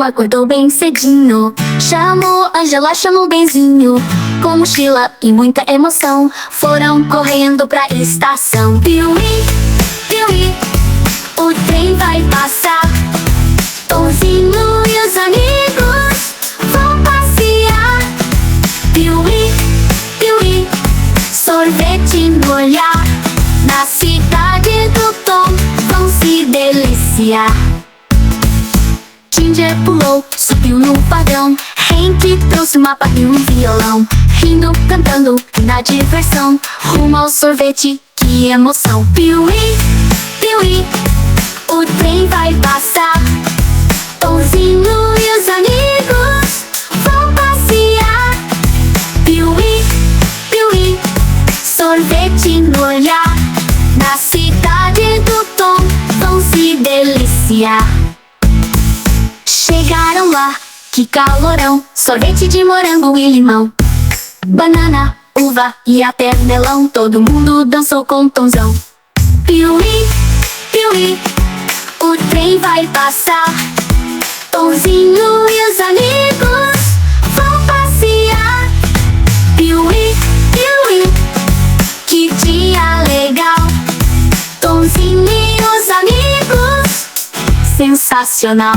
acordou bem cedinho. Chamou Angela, chamou o Benzinho. Com mochila e muita emoção, foram correndo pra estação. Piuí, piuí, o trem vai passar. Tonzinho e os amigos vão passear. Piuí, piuí, sorvete no olhar. Na cidade do Tom vão se deliciar. Ginger pulou, subiu no vagão. Hank trouxe um mapa e um violão. Rindo, cantando, na diversão, rumo ao sorvete, que emoção. Piuí, piuí, o trem vai passar. Tonzinho e os amigos vão passear. Piuí, piuí, sorvete no olhar. Na cidade do Tom vão se deliciar. Chegaram lá, que calorão. Sorvete de morango e limão, banana, uva e até melão. Todo mundo dançou com Tonzão. Piuí, piuí, o trem vai passar. Tonzinho e os amigos vão passear. Piuí, piuí, que dia legal. Tonzinho e os amigos, sensacional.